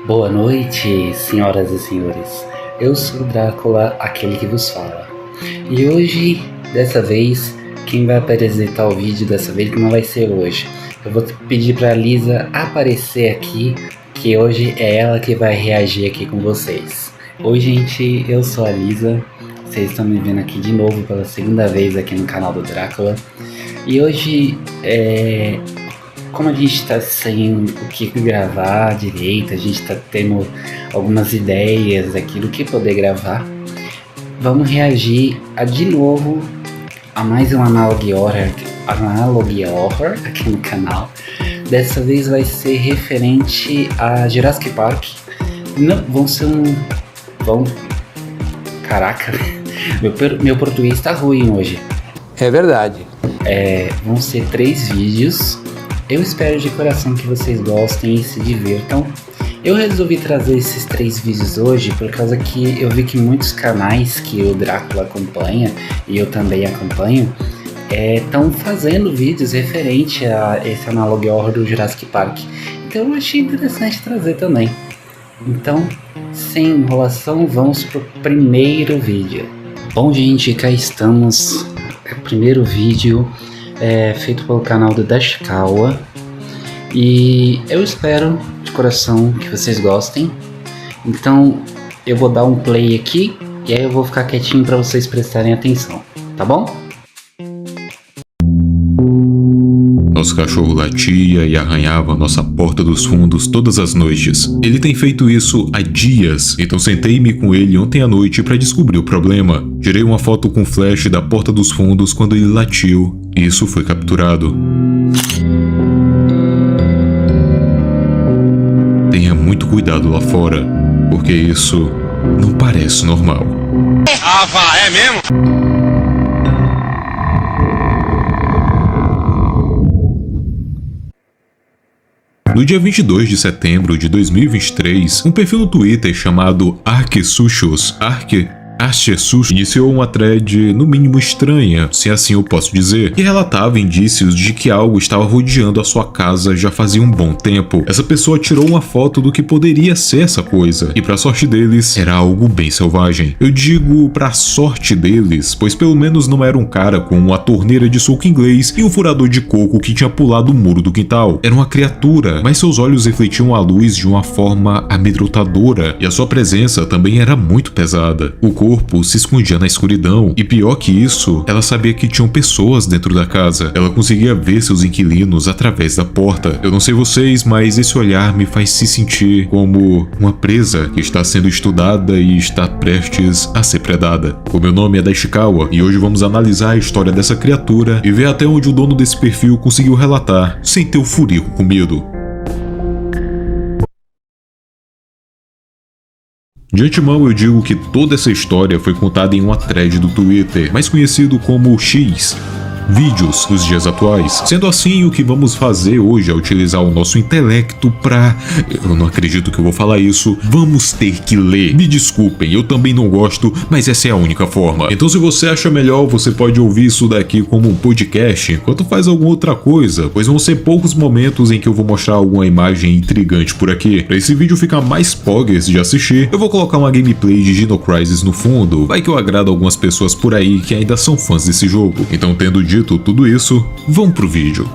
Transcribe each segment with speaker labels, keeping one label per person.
Speaker 1: Boa noite, senhoras e senhores. Eu sou o Drácula, aquele que vos fala. E hoje, dessa vez, quem vai apresentar o vídeo dessa vez não vai ser hoje. Eu vou pedir pra Lisa aparecer aqui, que hoje é ela que vai reagir aqui com vocês. Oi gente, eu sou a Lisa. Vocês estão me vendo aqui de novo pela segunda vez aqui no canal do Drácula. E hoje, como a gente tá sem o que gravar direito, a gente tá tendo algumas ideias aqui do que poder gravar, vamos reagir de novo a mais um Analogue Horror aqui no canal. Dessa vez vai ser referente a Jurassic Park. Não, caraca, meu português tá ruim hoje.
Speaker 2: É verdade.
Speaker 1: Vão ser 3 vídeos. Eu espero de coração que vocês gostem e se divirtam. Eu resolvi trazer esses 3 vídeos hoje por causa que eu vi que muitos canais que o Drácula acompanha e eu também acompanho estão fazendo vídeos referente a esse Analogue Horror do Jurassic Park. Então eu achei interessante trazer também. Então, sem enrolação, vamos pro primeiro vídeo. Bom gente, cá estamos. O primeiro vídeo feito pelo canal do Dashikawa. E eu espero de coração que vocês gostem. Então eu vou dar um play aqui e aí eu vou ficar quietinho para vocês prestarem atenção, tá bom?
Speaker 3: Nosso cachorro latia e arranhava a nossa porta dos fundos todas as noites. Ele tem feito isso há dias, então sentei-me com ele ontem à noite para descobrir o problema. Tirei uma foto com flash da porta dos fundos quando ele latiu, e isso foi capturado. Tenha muito cuidado lá fora, porque isso não parece normal.
Speaker 4: Ah, vá, é mesmo?
Speaker 3: No dia 22 de setembro de 2023, um perfil no Twitter chamado Arcesuchos iniciou uma thread no mínimo estranha, se assim eu posso dizer, que relatava indícios de que algo estava rodeando a sua casa já fazia um bom tempo. Essa pessoa tirou uma foto do que poderia ser essa coisa, e pra sorte deles, era algo bem selvagem. Eu digo pra sorte deles, pois pelo menos não era um cara com uma torneira de soco inglês e um furador de coco que tinha pulado o muro do quintal. Era uma criatura, mas seus olhos refletiam a luz de uma forma amedrontadora, e a sua presença também era muito pesada. O corpo se escondia na escuridão, e pior que isso, ela sabia que tinham pessoas dentro da casa. Ela conseguia ver seus inquilinos através da porta. Eu não sei vocês, mas esse olhar me faz se sentir como uma presa que está sendo estudada e está prestes a ser predada. O meu nome é Dashikawa, e hoje vamos analisar a história dessa criatura e ver até onde o dono desse perfil conseguiu relatar, sem ter o furico com medo. De antemão eu digo que toda essa história foi contada em uma thread do Twitter, mais conhecido como X vídeos dos dias atuais. Sendo assim, o que vamos fazer hoje é utilizar o nosso intelecto pra... Eu não acredito que eu vou falar isso. Vamos ter que ler. Me desculpem, eu também não gosto, mas essa é a única forma. Então se você acha melhor, você pode ouvir isso daqui como um podcast enquanto faz alguma outra coisa, pois vão ser poucos momentos em que eu vou mostrar alguma imagem intrigante por aqui. Pra esse vídeo ficar mais poggers de assistir, eu vou colocar uma gameplay de Dino Crisis no fundo. Vai que eu agrado algumas pessoas por aí que ainda são fãs desse jogo. Então tendo dito tudo isso, vamos pro vídeo.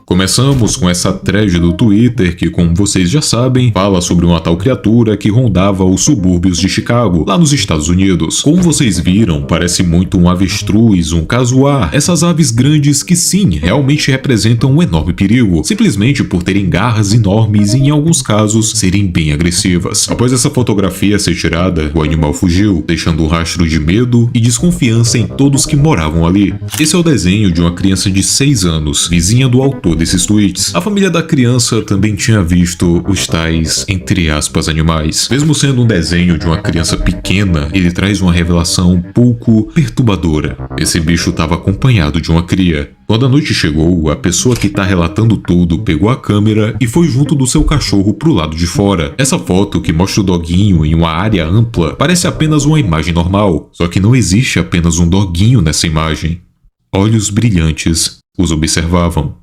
Speaker 3: Começamos com essa thread do Twitter que, como vocês já sabem, fala sobre uma tal criatura que rondava os subúrbios de Chicago, lá nos Estados Unidos. Como vocês viram, parece muito um avestruz, um casuar, essas aves grandes que sim, realmente representam um enorme perigo, simplesmente por terem garras enormes e em alguns casos serem bem agressivas. Após essa fotografia ser tirada, o animal fugiu, deixando um rastro de medo e desconfiança em todos que moravam ali. Esse é o desenho de uma criança de 6 anos, vizinha do autor desses tweets. A família da criança também tinha visto os tais, entre aspas, animais. Mesmo sendo um desenho de uma criança pequena, ele traz uma revelação um pouco perturbadora. Esse bicho estava acompanhado de uma cria. Quando a noite chegou, a pessoa que tá relatando tudo pegou a câmera e foi junto do seu cachorro pro lado de fora. Essa foto, que mostra o doguinho em uma área ampla, parece apenas uma imagem normal, só que não existe apenas um doguinho nessa imagem. Olhos brilhantes os observavam.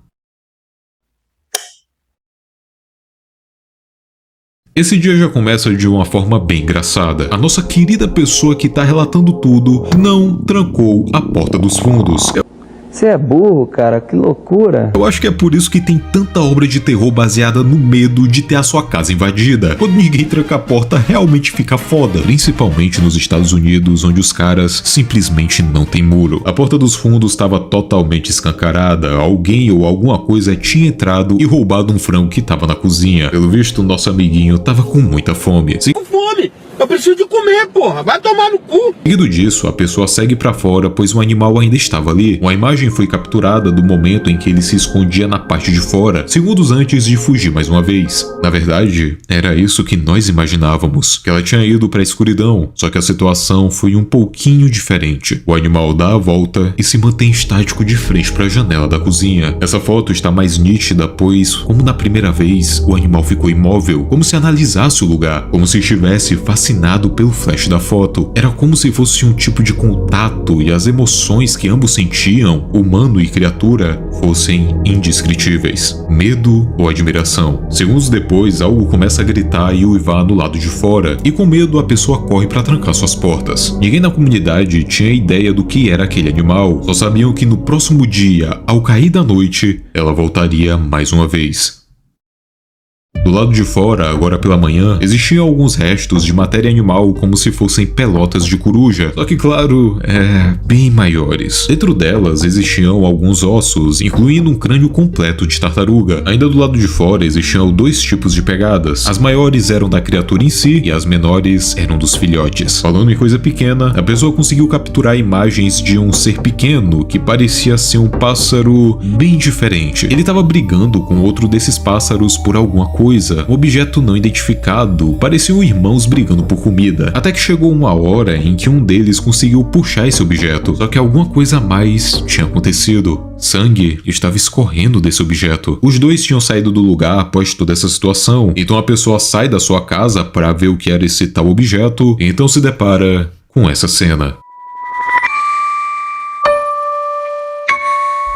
Speaker 3: Esse dia já começa de uma forma bem engraçada. A nossa querida pessoa que tá relatando tudo não trancou a porta dos fundos.
Speaker 2: Você é burro, cara, que loucura.
Speaker 3: Eu acho que é por isso que tem tanta obra de terror baseada no medo de ter a sua casa invadida. Quando ninguém tranca a porta, realmente fica foda. Principalmente nos Estados Unidos, onde os caras simplesmente não tem muro. A porta dos fundos estava totalmente escancarada. Alguém ou alguma coisa tinha entrado e roubado um frango que estava na cozinha. Pelo visto, nosso amiguinho tava com muita fome.
Speaker 4: Com fome! Eu preciso de comer, porra! Vai tomar no cu!
Speaker 3: Seguido disso, a pessoa segue pra fora, pois o animal ainda estava ali. Uma imagem foi capturada do momento em que ele se escondia na parte de fora, segundos antes de fugir mais uma vez. Na verdade, era isso que nós imaginávamos, que ela tinha ido pra escuridão, só que a situação foi um pouquinho diferente. O animal dá a volta e se mantém estático de frente pra janela da cozinha. Essa foto está mais nítida, pois, como na primeira vez, o animal ficou imóvel, como se analisasse o lugar, como se estivesse fascinado pelo flash da foto. Era como se fosse um tipo de contato e as emoções que ambos sentiam, humano e criatura, fossem indescritíveis. Medo ou admiração. Segundos depois, algo começa a gritar e uivar no lado de fora, e com medo a pessoa corre para trancar suas portas. Ninguém na comunidade tinha ideia do que era aquele animal, só sabiam que no próximo dia, ao cair da noite, ela voltaria mais uma vez. Do lado de fora, agora pela manhã, existiam alguns restos de matéria animal como se fossem pelotas de coruja, só que claro, bem maiores. Dentro delas existiam alguns ossos, incluindo um crânio completo de tartaruga. Ainda do lado de fora existiam dois tipos de pegadas. As maiores eram da criatura em si e as menores eram dos filhotes. Falando em coisa pequena, a pessoa conseguiu capturar imagens de um ser pequeno que parecia ser um pássaro bem diferente. Ele estava brigando com outro desses pássaros por alguma coisa. Um objeto não identificado, pareciam irmãos brigando por comida, até que chegou uma hora em que um deles conseguiu puxar esse objeto, só que alguma coisa a mais tinha acontecido. Sangue estava escorrendo desse objeto. Os dois tinham saído do lugar após toda essa situação, então a pessoa sai da sua casa para ver o que era esse tal objeto, e então se depara com essa cena.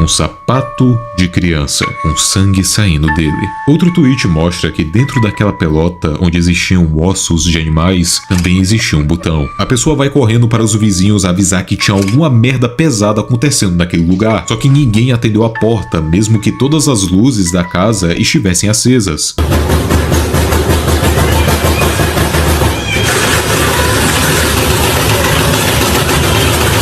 Speaker 3: Um sapato de criança, com sangue saindo dele. Outro tweet mostra que dentro daquela pelota, onde existiam ossos de animais, também existia um botão. A pessoa vai correndo para os vizinhos avisar que tinha alguma merda pesada acontecendo naquele lugar, só que ninguém atendeu a porta, mesmo que todas as luzes da casa estivessem acesas.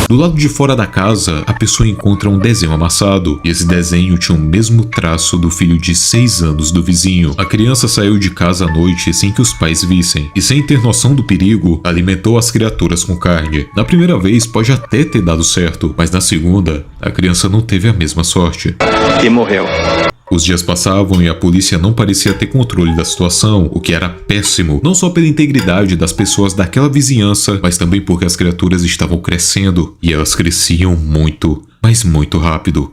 Speaker 3: Do lado de fora da casa, a pessoa encontra um desenho amassado, e esse desenho tinha o mesmo traço do filho de 6 anos do vizinho. A criança saiu de casa à noite sem que os pais vissem, e sem ter noção do perigo, alimentou as criaturas com carne. Na primeira vez pode até ter dado certo, mas na segunda, a criança não teve a mesma sorte.
Speaker 4: E morreu.
Speaker 3: Os dias passavam e a polícia não parecia ter controle da situação, o que era péssimo, não só pela integridade das pessoas daquela vizinhança, mas também porque as criaturas estavam crescendo, e elas cresciam muito, mas muito rápido.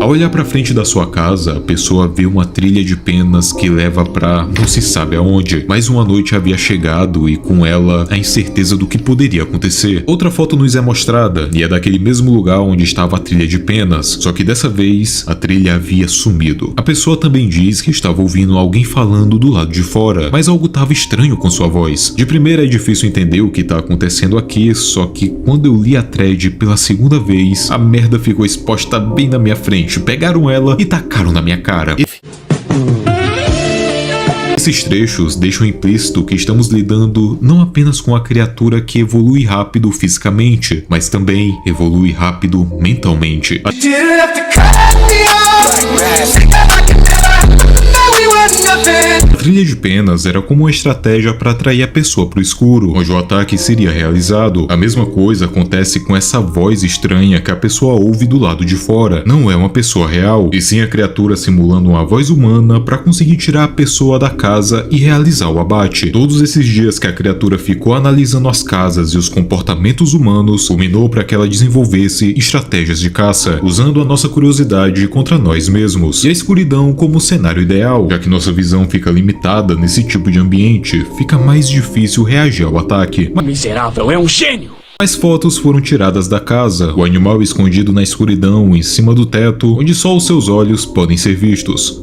Speaker 3: Ao olhar para frente da sua casa, a pessoa vê uma trilha de penas que leva para não se sabe aonde. Mais uma noite havia chegado e com ela a incerteza do que poderia acontecer. Outra foto nos é mostrada e é daquele mesmo lugar onde estava a trilha de penas, só que dessa vez a trilha havia sumido. A pessoa também diz que estava ouvindo alguém falando do lado de fora, mas algo estava estranho com sua voz. De primeira é difícil entender o que está acontecendo aqui, só que quando eu li a thread pela segunda vez, a merda ficou exposta bem na minha frente. Pegaram ela e tacaram na minha cara. Esses trechos deixam implícito que estamos lidando não apenas com a criatura que evolui rápido fisicamente, mas também evolui rápido mentalmente. A trilha de penas era como uma estratégia para atrair a pessoa para o escuro, onde o ataque seria realizado. A mesma coisa acontece com essa voz estranha que a pessoa ouve do lado de fora. Não é uma pessoa real, e sim a criatura simulando uma voz humana para conseguir tirar a pessoa da casa e realizar o abate. Todos esses dias que a criatura ficou analisando as casas e os comportamentos humanos, culminou para que ela desenvolvesse estratégias de caça, usando a nossa curiosidade contra nós mesmos, e a escuridão como cenário ideal, já que nossa visão fica limitada nesse tipo de ambiente, fica mais difícil reagir ao ataque.
Speaker 5: O miserável é um gênio!
Speaker 3: Mais fotos foram tiradas da casa, o animal escondido na escuridão em cima do teto, onde só os seus olhos podem ser vistos.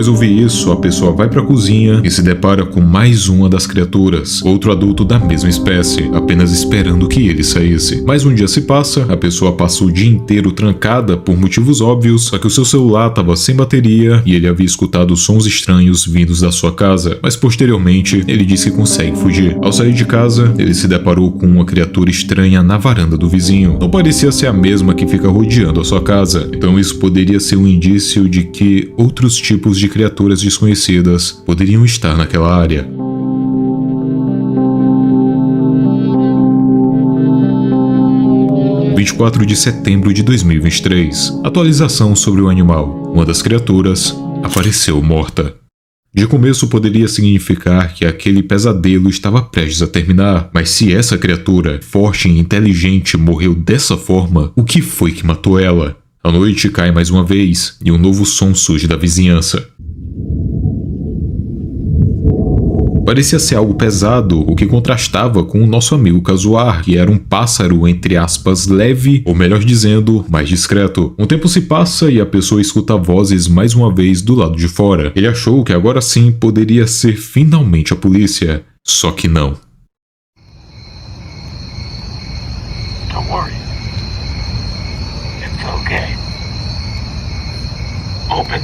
Speaker 3: Após ouvir isso, a pessoa vai para a cozinha e se depara com mais uma das criaturas, outro adulto da mesma espécie, apenas esperando que ele saísse. Mais um dia se passa, a pessoa passa o dia inteiro trancada por motivos óbvios, só que o seu celular estava sem bateria e ele havia escutado sons estranhos vindos da sua casa, mas posteriormente ele diz que consegue fugir. Ao sair de casa, ele se deparou com uma criatura estranha na varanda do vizinho. Não parecia ser a mesma que fica rodeando a sua casa, então isso poderia ser um indício de que outros tipos de criaturas desconhecidas poderiam estar naquela área. Dia 24 de setembro de 2023. Atualização sobre o animal. Uma das criaturas apareceu morta. De começo poderia significar que aquele pesadelo estava prestes a terminar, mas se essa criatura, forte e inteligente, morreu dessa forma, o que foi que matou ela? A noite cai mais uma vez e um novo som surge da vizinhança. Parecia ser algo pesado, o que contrastava com o nosso amigo Kazuar, que era um pássaro, entre aspas, leve, ou melhor dizendo, mais discreto. Um tempo se passa e a pessoa escuta vozes mais uma vez do lado de fora. Ele achou que agora sim poderia ser finalmente a polícia, só que não.
Speaker 5: Don't worry. It's okay. Open.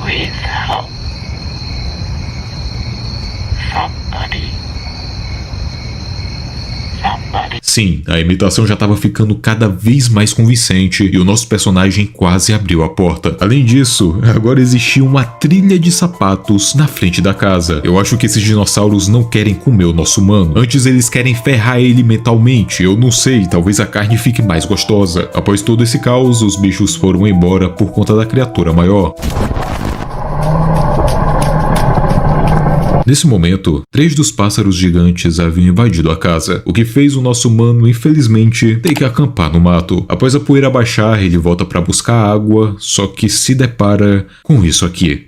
Speaker 5: Please help. Somebody.
Speaker 3: Sim, a imitação já estava ficando cada vez mais convincente e o nosso personagem quase abriu a porta. Além disso, agora existia uma trilha de sapatos na frente da casa. Eu acho que esses dinossauros não querem comer o nosso humano. Antes eles querem ferrar ele mentalmente. Eu não sei, talvez a carne fique mais gostosa. Após todo esse caos, os bichos foram embora por conta da criatura maior. Nesse momento, 3 dos pássaros gigantes haviam invadido a casa, o que fez o nosso humano, infelizmente, ter que acampar no mato. Após a poeira baixar, ele volta para buscar água, só que se depara com isso aqui.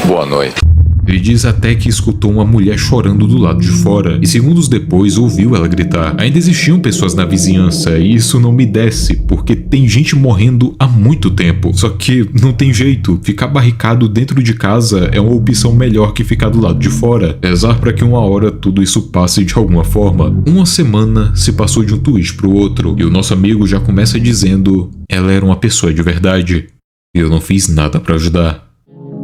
Speaker 5: Boa noite.
Speaker 3: Ele diz até que escutou uma mulher chorando do lado de fora, e segundos depois ouviu ela gritar. Ainda existiam pessoas na vizinhança, e isso não me desce, porque tem gente morrendo há muito tempo. Só que não tem jeito, ficar barricado dentro de casa é uma opção melhor que ficar do lado de fora. Rezar para que uma hora tudo isso passe de alguma forma. Uma semana se passou de um tweet pro outro, e o nosso amigo já começa dizendo: ela era uma pessoa de verdade, e eu não fiz nada para ajudar.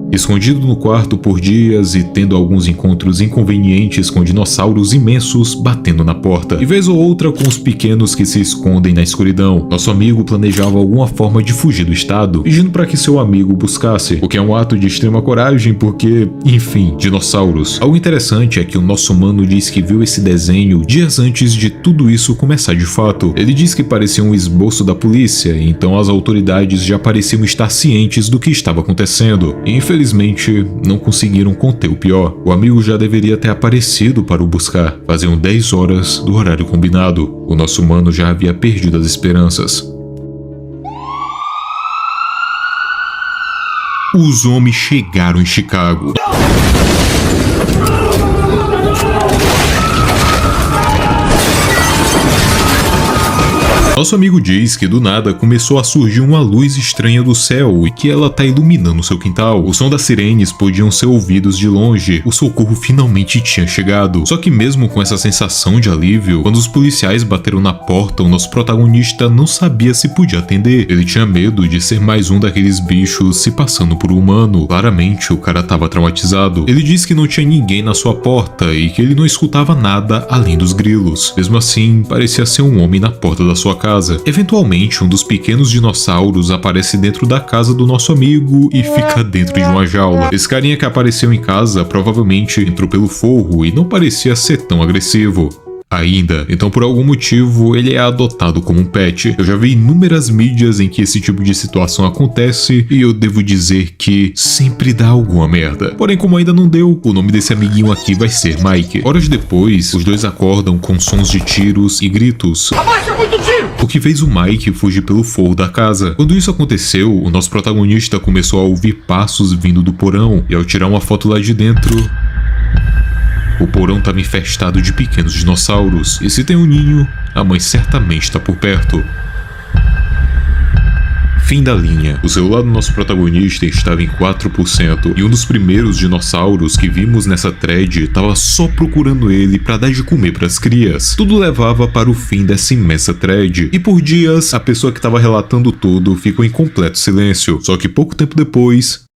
Speaker 3: Escondido no quarto por dias e tendo alguns encontros inconvenientes com dinossauros imensos batendo na porta, e vez ou outra com os pequenos que se escondem na escuridão, nosso amigo planejava alguma forma de fugir do estado, pedindo para que seu amigo buscasse, o que é um ato de extrema coragem porque, enfim, dinossauros. Algo interessante é que o nosso humano diz que viu esse desenho dias antes de tudo isso começar de fato. Ele diz que parecia um esboço da polícia, então as autoridades já pareciam estar cientes do que estava acontecendo, e infelizmente, não conseguiram conter o pior. O amigo já deveria ter aparecido para o buscar. Faziam 10 horas do horário combinado. O nosso humano já havia perdido as esperanças. Os homens chegaram em Chicago. Nosso amigo diz que do nada começou a surgir uma luz estranha do céu e que ela tá iluminando seu quintal. O som das sirenes podiam ser ouvidos de longe. O socorro finalmente tinha chegado. Só que mesmo com essa sensação de alívio, quando os policiais bateram na porta, o nosso protagonista não sabia se podia atender. Ele tinha medo de ser mais um daqueles bichos se passando por um humano. Claramente o cara tava traumatizado. Ele disse que não tinha ninguém na sua porta e que ele não escutava nada além dos grilos. Mesmo assim, parecia ser um homem na porta da sua casa. Eventualmente, um dos pequenos dinossauros aparece dentro da casa do nosso amigo e fica dentro de uma jaula. Esse carinha que apareceu em casa provavelmente entrou pelo forro e não parecia ser tão agressivo ainda, então por algum motivo ele é adotado como um pet. Eu já vi inúmeras mídias em que esse tipo de situação acontece e eu devo dizer que sempre dá alguma merda. Porém, como ainda não deu, o nome desse amiguinho aqui vai ser Mike. Horas depois, os dois acordam com sons de tiros e gritos,
Speaker 4: Abaixa muito tiro!
Speaker 3: o que fez o Mike fugir pelo forro da casa. Quando isso aconteceu, o nosso protagonista começou a ouvir passos vindo do porão e ao tirar uma foto lá de dentro, O porão estava infestado de pequenos dinossauros, e se tem um ninho, a mãe certamente está por perto. Fim da linha. O celular do nosso protagonista estava em 4%, e um dos primeiros dinossauros que vimos nessa thread estava só procurando ele para dar de comer para as crias. Tudo levava para o fim dessa imensa thread, e por dias a pessoa que estava relatando tudo ficou em completo silêncio. Só que pouco tempo depois,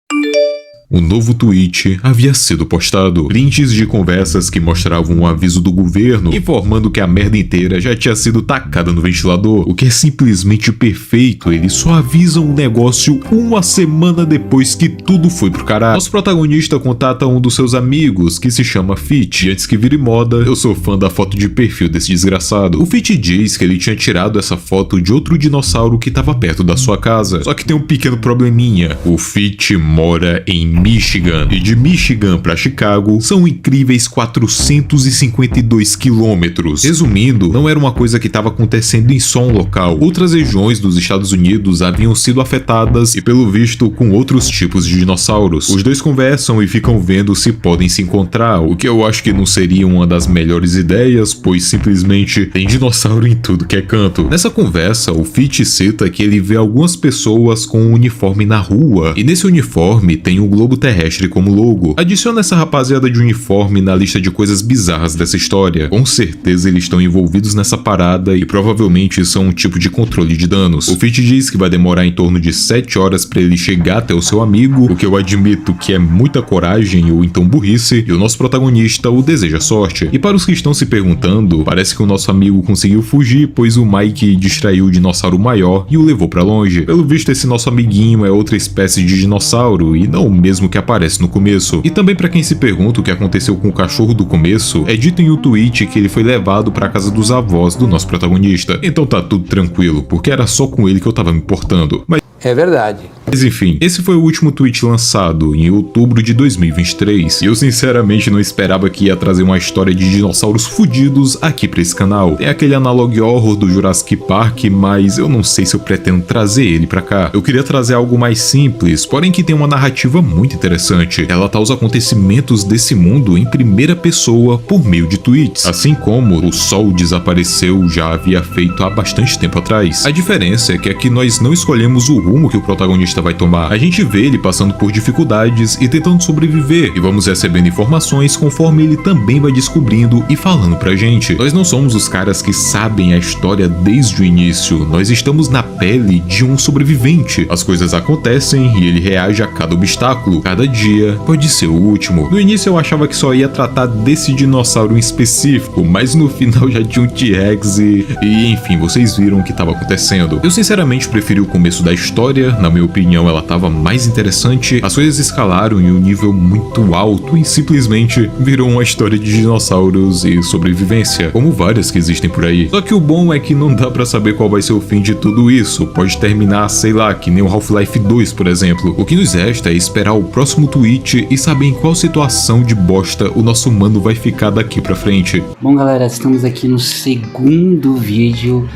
Speaker 3: um novo tweet havia sido postado. Prints de conversas que mostravam um aviso do governo informando que a merda inteira já tinha sido tacada no ventilador, o que é simplesmente perfeito. Eles só avisam o negócio uma semana depois que tudo foi pro caralho. Nosso protagonista contata um dos seus amigos, que se chama Fit, e antes que vire moda, eu sou fã da foto de perfil desse desgraçado. O Fit diz que ele tinha tirado essa foto de outro dinossauro que estava perto da sua casa, só que tem um pequeno probleminha. O Fit mora em Michigan, e de Michigan para Chicago são incríveis 452 quilômetros. Resumindo, não era uma coisa que estava acontecendo em só um local. Outras regiões dos Estados Unidos haviam sido afetadas e, pelo visto, com outros tipos de dinossauros. Os dois conversam e ficam vendo se podem se encontrar, o que eu acho que não seria uma das melhores ideias, pois simplesmente tem dinossauro em tudo que é canto. Nessa conversa, o Fit cita que ele vê algumas pessoas com um uniforme na rua, e nesse uniforme tem um globo terrestre como logo. Adiciona essa rapaziada de uniforme na lista de coisas bizarras dessa história. Com certeza eles estão envolvidos nessa parada e provavelmente são um tipo de controle de danos. O Fit diz que vai demorar em torno de 7 horas para ele chegar até o seu amigo, o que eu admito que é muita coragem ou então burrice, e o nosso protagonista o deseja sorte. E para os que estão se perguntando, parece que o nosso amigo conseguiu fugir, pois o Mike distraiu o dinossauro maior e o levou para longe. Pelo visto, esse nosso amiguinho é outra espécie de dinossauro e não o mesmo que aparece no começo. E também para quem se pergunta o que aconteceu com o cachorro do começo, é dito em um tweet que ele foi levado para a casa dos avós do nosso protagonista. Então tá tudo tranquilo, porque era só com ele que eu tava me importando.
Speaker 6: É verdade.
Speaker 3: Mas enfim, esse foi o último tweet lançado em outubro de 2023, e eu sinceramente não esperava que ia trazer uma história de dinossauros fudidos aqui pra esse canal. Tem aquele analog horror do Jurassic Park, mas eu não sei se eu pretendo trazer ele pra cá. Eu queria trazer algo mais simples, porém que tem uma narrativa muito interessante. Relata os acontecimentos desse mundo em primeira pessoa por meio de tweets, assim como o Sol desapareceu já havia feito há bastante tempo atrás. A diferença é que aqui nós não escolhemos o rumo que o protagonista vai tomar. A gente vê ele passando por dificuldades e tentando sobreviver, e vamos recebendo informações conforme ele também vai descobrindo e falando pra gente. Nós não somos os caras que sabem a história desde o início, nós estamos na pele de um sobrevivente. As coisas acontecem e ele reage a cada obstáculo. Cada dia pode ser o último. No início eu achava que só ia tratar desse dinossauro em específico, mas no final já tinha um T-Rex e enfim, vocês viram o que estava acontecendo. Eu sinceramente preferi o começo da história, na minha opinião ela estava mais interessante, as coisas escalaram em um nível muito alto e simplesmente virou uma história de dinossauros e sobrevivência, como várias que existem por aí. Só que o bom é que não dá pra saber qual vai ser o fim de tudo isso, pode terminar, sei lá, que nem o Half-Life 2, por exemplo. O que nos resta é esperar o próximo tweet e saber em qual situação de bosta o nosso mano vai ficar daqui pra frente.
Speaker 1: Bom galera, estamos aqui no segundo vídeo,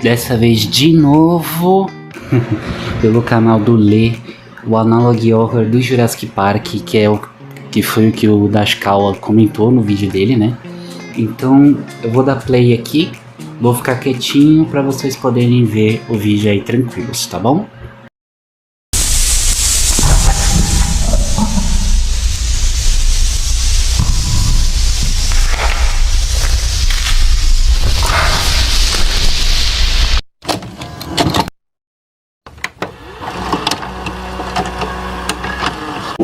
Speaker 1: dessa vez de novo pelo canal do Lê, o Analog Horror do Jurassic Park, que foi o que o Dashkawa comentou no vídeo dele, né? Então eu vou dar play aqui, vou ficar quietinho para vocês poderem ver o vídeo aí tranquilos, tá bom?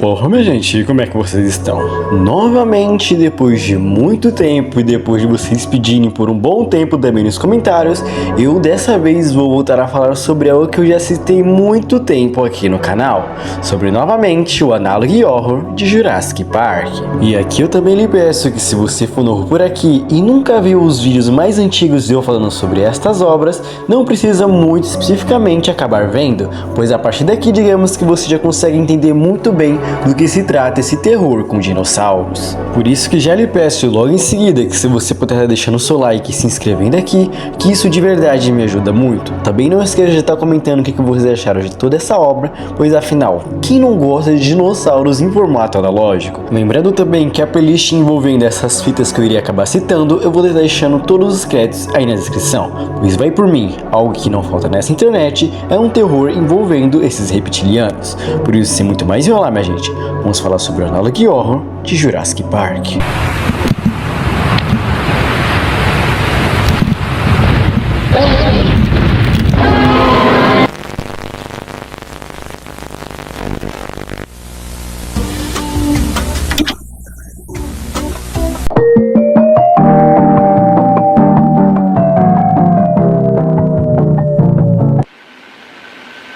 Speaker 7: Porra, minha gente, como é que vocês estão? Novamente, depois de muito tempo e depois de vocês pedirem por um bom tempo também nos comentários, eu dessa vez vou voltar a falar sobre algo que eu já citei muito tempo aqui no canal, sobre novamente o Analog Horror de Jurassic Park. E aqui eu também lhe peço que se você for novo por aqui e nunca viu os vídeos mais antigos de eu falando sobre estas obras, não precisa muito especificamente acabar vendo, pois a partir daqui digamos que você já consegue entender muito bem do que se trata esse terror com dinossauros. Por isso que já lhe peço logo em seguida que se você puder estar deixando o seu like e se inscrevendo aqui, que isso de verdade me ajuda muito. Também não esqueça de estar comentando o que vocês acharam de toda essa obra, pois afinal, quem não gosta de dinossauros em formato analógico? Lembrando também que a playlist envolvendo essas fitas que eu iria acabar citando, eu vou estar deixando todos os créditos aí na descrição, pois vai por mim, algo que não falta nessa internet é um terror envolvendo esses reptilianos. Por isso, sem muito mais enrolar, minha gente, vamos falar sobre o Analogue Horror de Jurassic Park.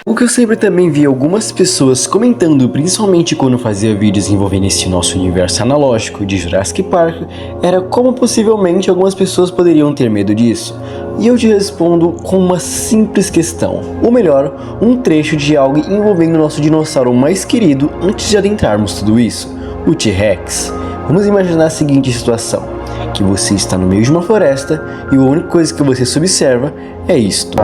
Speaker 7: O que eu sempre também vi algumas pessoas comentando, principalmente quando fazia vídeos envolvendo esse nosso universo analógico de Jurassic Park, era como possivelmente algumas pessoas poderiam ter medo disso. E eu te respondo com uma simples questão, ou melhor, um trecho de algo envolvendo o nosso dinossauro mais querido antes de adentrarmos tudo isso, o T-Rex. Vamos imaginar a seguinte situação, que você está no meio de uma floresta e a única coisa que você se observa é isto.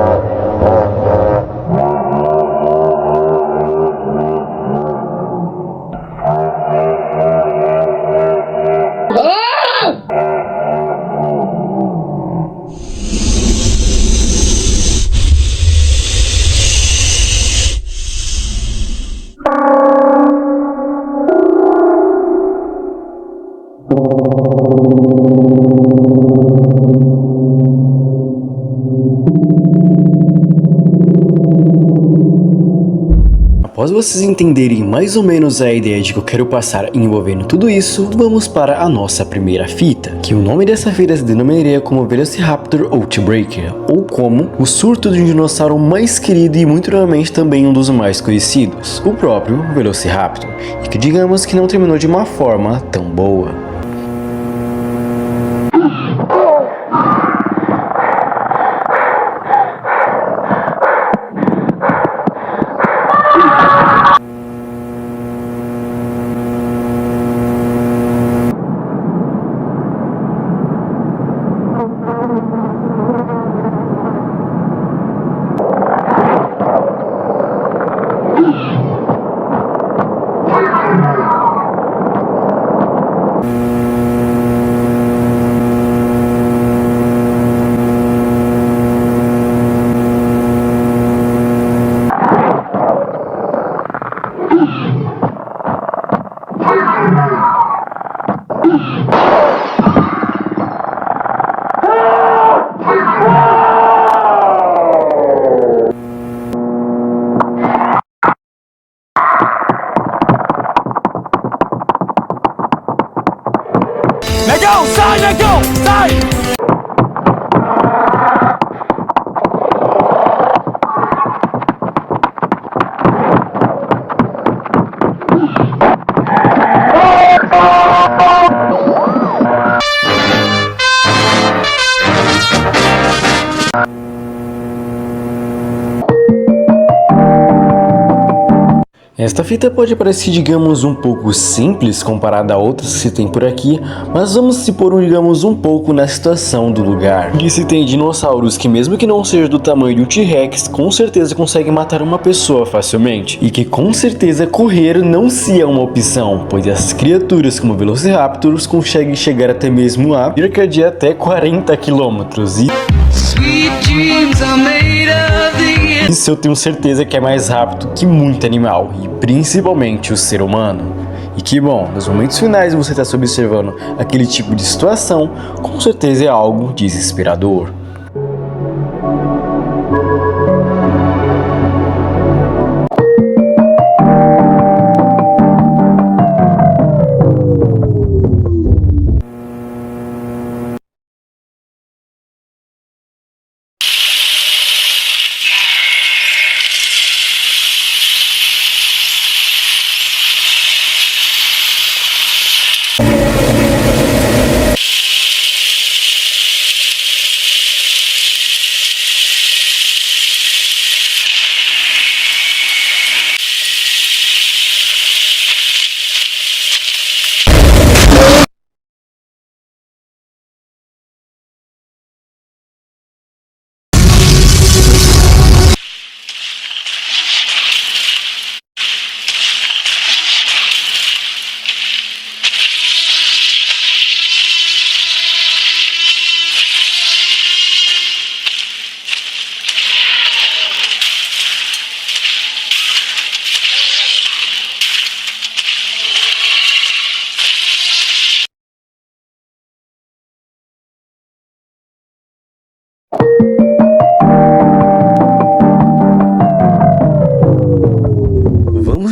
Speaker 7: Após vocês entenderem mais ou menos a ideia de que eu quero passar envolvendo tudo isso, vamos para a nossa primeira fita, que o nome dessa fita se denominaria como Velociraptor Outbreaker, ou como o surto de um dinossauro mais querido e muito provavelmente também um dos mais conhecidos, o próprio Velociraptor, e que digamos que não terminou de uma forma tão boa.
Speaker 4: Negão, sai, negão, sai!
Speaker 7: Esta fita pode parecer, digamos, um pouco simples comparada a outras que se tem por aqui, mas vamos se pôr, digamos, um pouco na situação do lugar. Que se tem dinossauros que, mesmo que não seja do tamanho do T-Rex, com certeza conseguem matar uma pessoa facilmente, e que com certeza correr não se é uma opção, pois as criaturas como Velociraptors conseguem chegar até mesmo a cerca de até 40 km. Isso eu tenho certeza que é mais rápido que muito animal, e principalmente o ser humano. E que bom, nos momentos finais você está se observando aquele tipo de situação, com certeza é algo desesperador.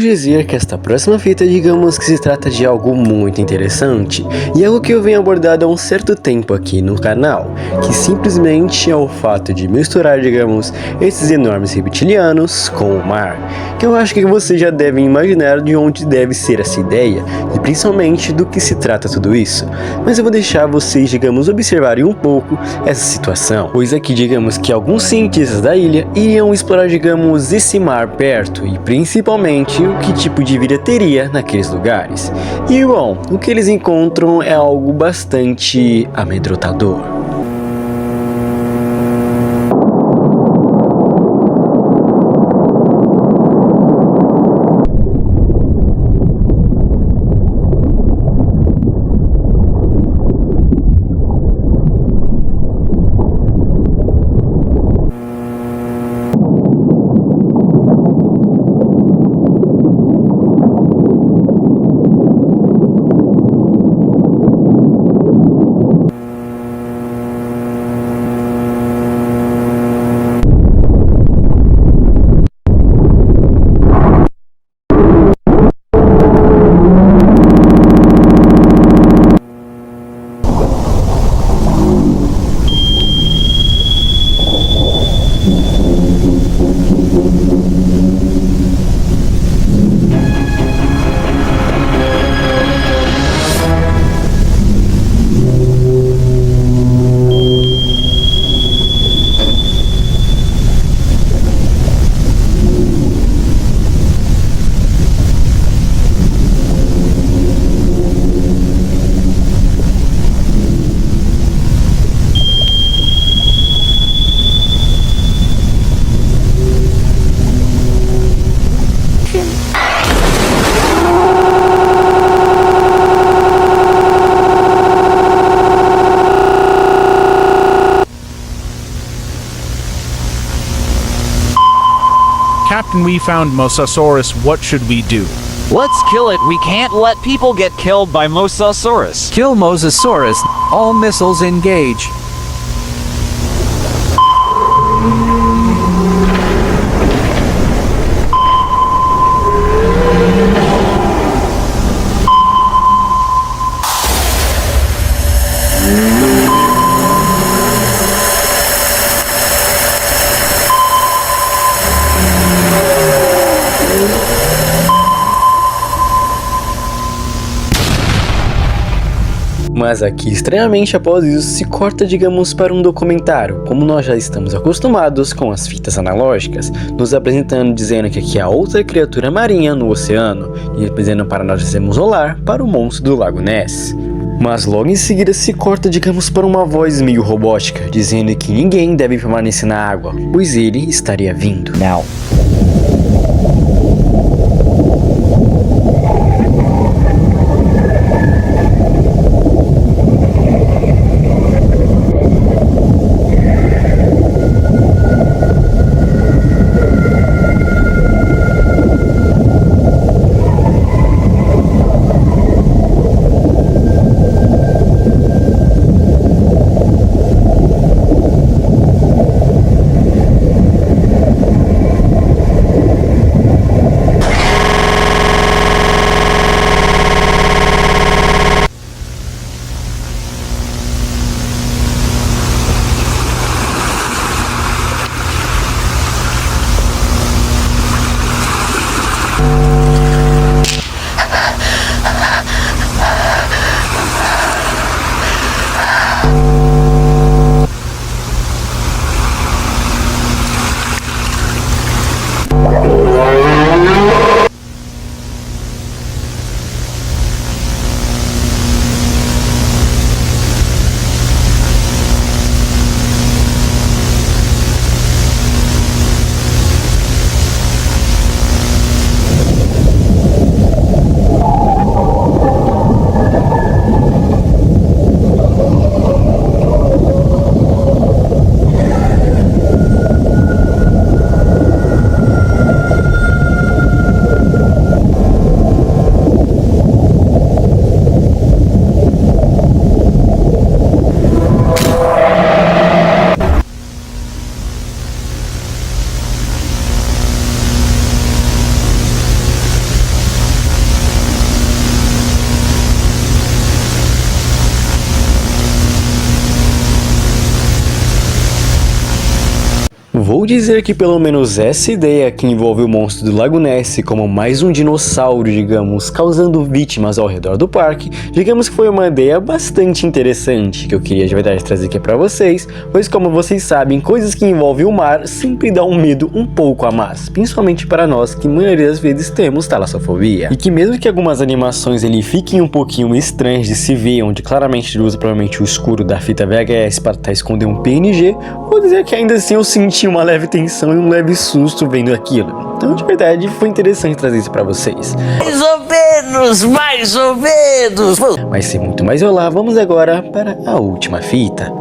Speaker 7: dizer que esta próxima fita, digamos que se trata de algo muito interessante e algo que eu venho abordando há um certo tempo aqui no canal, que simplesmente é o fato de misturar, digamos, esses enormes reptilianos com o mar, que eu acho que vocês já devem imaginar de onde deve ser essa ideia e principalmente do que se trata tudo isso, mas eu vou deixar vocês, digamos, observarem um pouco essa situação, pois aqui, digamos que alguns cientistas da ilha iriam explorar, digamos, esse mar perto e principalmente o que tipo de vida teria naqueles lugares. E bom, o que eles encontram é algo bastante amedrontador.
Speaker 6: Captain, we found Mosasaurus. What should we do?
Speaker 8: Let's kill it. We can't let people get killed by Mosasaurus.
Speaker 2: Kill Mosasaurus. All missiles engage.
Speaker 7: Mas aqui, estranhamente, após isso, se corta, digamos, para um documentário, como nós já estamos acostumados com as fitas analógicas, nos apresentando, dizendo que aqui há outra criatura marinha no oceano, e dizendo para nós dizermos olá para o monstro do Lago Ness. Mas logo em seguida se corta, digamos, para uma voz meio robótica, dizendo que ninguém deve permanecer na água, pois ele estaria vindo.
Speaker 2: Now.
Speaker 7: dizer que pelo menos essa ideia que envolve o monstro do Lago Ness como mais um dinossauro, digamos, causando vítimas ao redor do parque, digamos que foi uma ideia bastante interessante que eu queria de verdade trazer aqui pra vocês, pois como vocês sabem, coisas que envolvem o mar sempre dão um medo um pouco a mais, principalmente para nós que maioria das vezes temos talassofobia. E que mesmo que algumas animações ele fiquem um pouquinho estranhas de se ver, onde claramente ele usa provavelmente o escuro da fita VHS para tentar esconder um PNG, vou dizer que ainda assim eu senti uma leve tensão e um leve susto vendo aquilo. Então de verdade foi interessante trazer isso pra vocês. Mais ou menos. Mas sem muito mais enrolar, vamos agora para a última fita.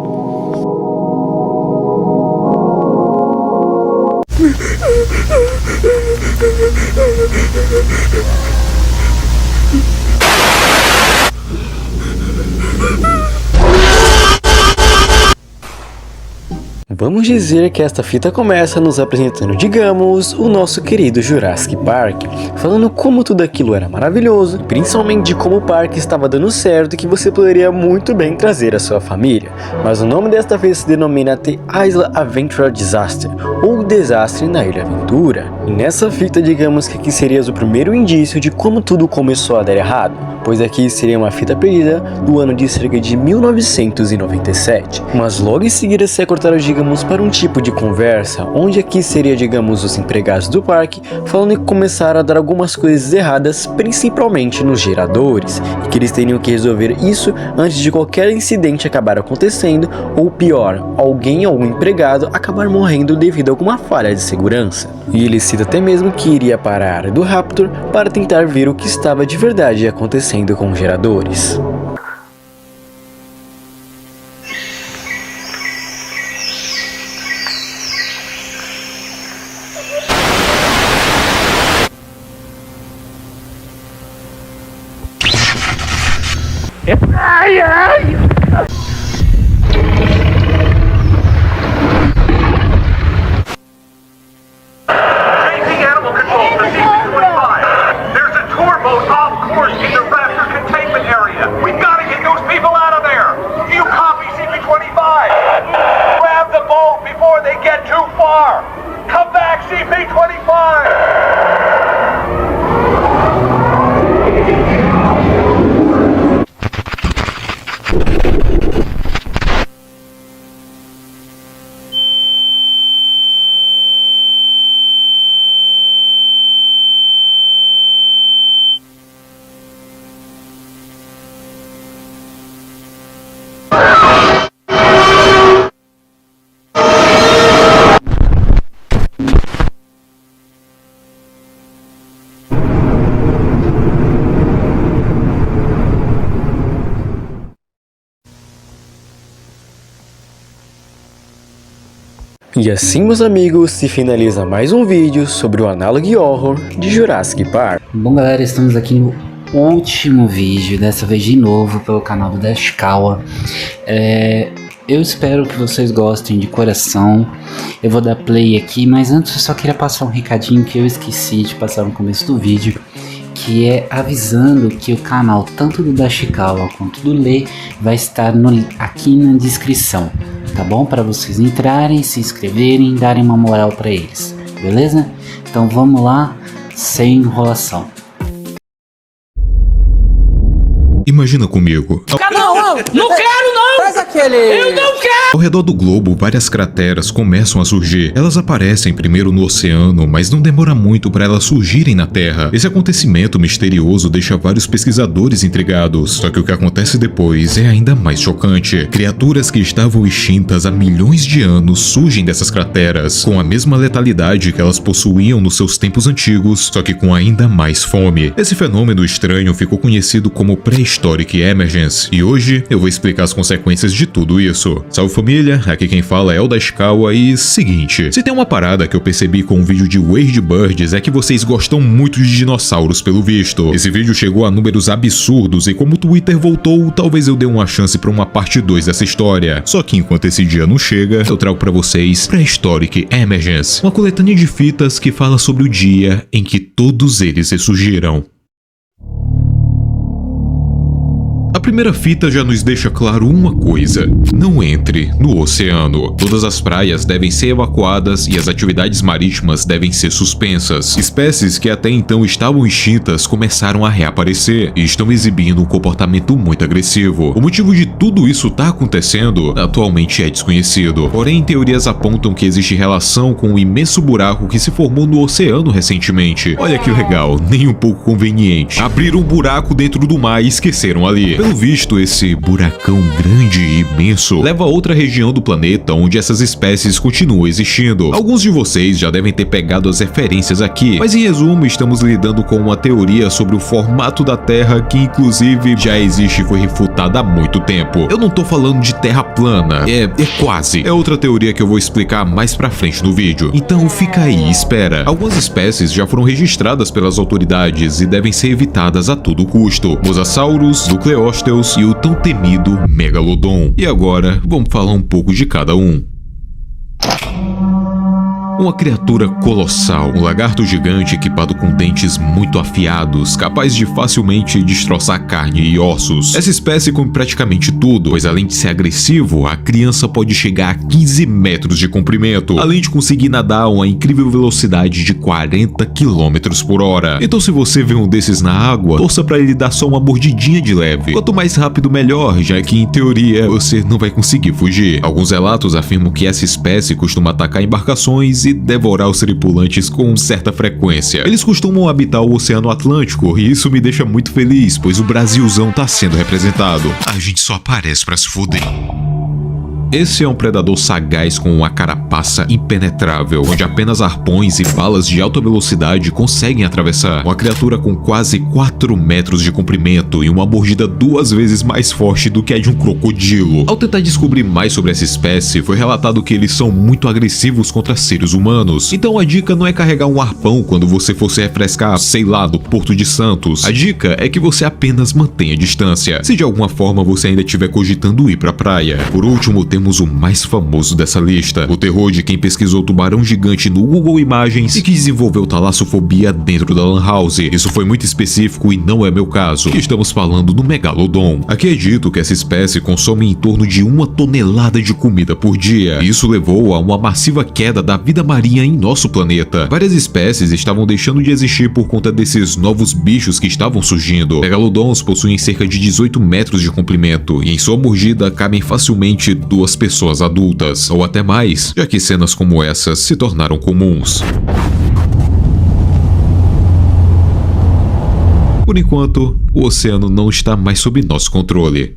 Speaker 7: Vamos dizer que esta fita começa nos apresentando, digamos, o nosso querido Jurassic Park, falando como tudo aquilo era maravilhoso, principalmente de como o parque estava dando certo e que você poderia muito bem trazer a sua família. Mas o nome desta vez se denomina The Isla Adventure Disaster, ou Desastre na Ilha Aventura. E nessa fita, digamos que aqui seria o primeiro indício de como tudo começou a dar errado, pois aqui seria uma fita perdida do ano de cerca de 1997. Mas logo em seguida se é cortado, digamos, para um tipo de conversa, onde aqui seria, digamos, os empregados do parque falando que começaram a dar algumas coisas erradas, principalmente nos geradores, e que eles teriam que resolver isso antes de qualquer incidente acabar acontecendo, ou pior, alguém ou um empregado acabar morrendo devido a alguma falha de segurança. E ele cita até mesmo que iria para a área do Raptor para tentar ver o que estava de verdade acontecendo com os geradores.
Speaker 4: Changing animal control to CP-25. There's a tour boat off course in the Raptor containment area. We gotta get those people out of there. Do you copy CP-25? Grab the boat before they get too far. Come back, CP-25.
Speaker 7: E assim, meus amigos, se finaliza mais um vídeo sobre o Analog Horror de Jurassic Park.
Speaker 1: Bom, galera, estamos aqui no último vídeo, dessa vez de novo pelo canal do Dashikawa. Eu espero que vocês gostem de coração. Eu vou dar play aqui, mas antes eu só queria passar um recadinho que eu esqueci de passar no começo do vídeo, que é avisando que o canal tanto do Dashikawa quanto do Lê vai estar aqui na descrição, tá bom? Para vocês entrarem, se inscreverem e darem uma moral para eles, beleza? Então vamos lá, sem enrolação.
Speaker 3: Imagina comigo.
Speaker 9: Não quero não! Faz aquele... Eu não quero!
Speaker 3: Ao redor do globo, várias crateras começam a surgir. Elas aparecem primeiro no oceano, mas não demora muito para elas surgirem na Terra. Esse acontecimento misterioso deixa vários pesquisadores intrigados. Só que o que acontece depois é ainda mais chocante. Criaturas que estavam extintas há milhões de anos surgem dessas crateras, com a mesma letalidade que elas possuíam nos seus tempos antigos, só que com ainda mais fome. Esse fenômeno estranho ficou conhecido como Prehistoric Emergence, e hoje eu vou explicar as consequências de tudo isso. Salve família, aqui quem fala é o Dashikawa e seguinte, se tem uma parada que eu percebi com o vídeo de Wade Birds é que vocês gostam muito de dinossauros pelo visto. Esse vídeo chegou a números absurdos e como o Twitter voltou, talvez eu dê uma chance pra uma parte 2 dessa história. Só que enquanto esse dia não chega, eu trago pra vocês Prehistoric Emergence, uma coletânea de fitas que fala sobre o dia em que todos eles ressurgiram. A primeira fita já nos deixa claro uma coisa: não entre no oceano. Todas as praias devem ser evacuadas e as atividades marítimas devem ser suspensas. Espécies que até então estavam extintas começaram a reaparecer e estão exibindo um comportamento muito agressivo. O motivo de tudo isso estar acontecendo atualmente é desconhecido, porém teorias apontam que existe relação com o imenso buraco que se formou no oceano recentemente. Olha que legal, nem um pouco conveniente. Abriram um buraco dentro do mar e esqueceram ali. Pelo visto, esse buracão grande e imenso leva a outra região do planeta onde essas espécies continuam existindo. Alguns de vocês já devem ter pegado as referências aqui, mas em resumo, estamos lidando com uma teoria sobre o formato da Terra que inclusive já existe e foi refutada há muito tempo. Eu não tô falando de Terra plana, é quase. É outra teoria que eu vou explicar mais pra frente no vídeo. Então fica aí e espera. Algumas espécies já foram registradas pelas autoridades e devem ser evitadas a todo custo. Mosasaurus, Nucleósteos e o tão temido Megalodon. E agora, vamos falar um pouco de cada um. Uma criatura colossal, um lagarto gigante equipado com dentes muito afiados, capaz de facilmente destroçar carne e ossos. Essa espécie come praticamente tudo, pois além de ser agressivo, a criança pode chegar a 15 metros de comprimento, além de conseguir nadar a uma incrível velocidade de 40 km por hora. Então se você vê um desses na água, torça para ele dar só uma mordidinha de leve. Quanto mais rápido melhor, já que em teoria você não vai conseguir fugir. Alguns relatos afirmam que essa espécie costuma atacar embarcações e devorar os tripulantes com certa frequência. Eles costumam habitar o Oceano Atlântico e isso me deixa muito feliz, pois o Brasilzão tá sendo representado. A gente só aparece pra se fuder. Esse é um predador sagaz com uma carapaça impenetrável, onde apenas arpões e balas de alta velocidade conseguem atravessar. Uma criatura com quase 4 metros de comprimento e uma mordida 2 vezes mais forte do que a de um crocodilo. Ao tentar descobrir mais sobre essa espécie, foi relatado que eles são muito agressivos contra seres humanos. Então a dica não é carregar um arpão quando você for se refrescar, sei lá, no Porto de Santos. A dica é que você apenas mantenha distância, se de alguma forma você ainda estiver cogitando ir pra praia. Por último, temos o mais famoso dessa lista, o terror de quem pesquisou tubarão gigante no Google Imagens e que desenvolveu talassofobia dentro da Lan House. Isso foi muito específico e não é meu caso. Estamos falando do Megalodon. Aqui é dito que essa espécie consome em torno de 1 tonelada de comida por dia. Isso levou a uma massiva queda da vida marinha em nosso planeta. Várias espécies estavam deixando de existir por conta desses novos bichos que estavam surgindo. Megalodons possuem cerca de 18 metros de comprimento e em sua mordida cabem facilmente 2 pessoas adultas, ou até mais, já que cenas como essas se tornaram comuns. Por enquanto, o oceano não está mais sob nosso controle.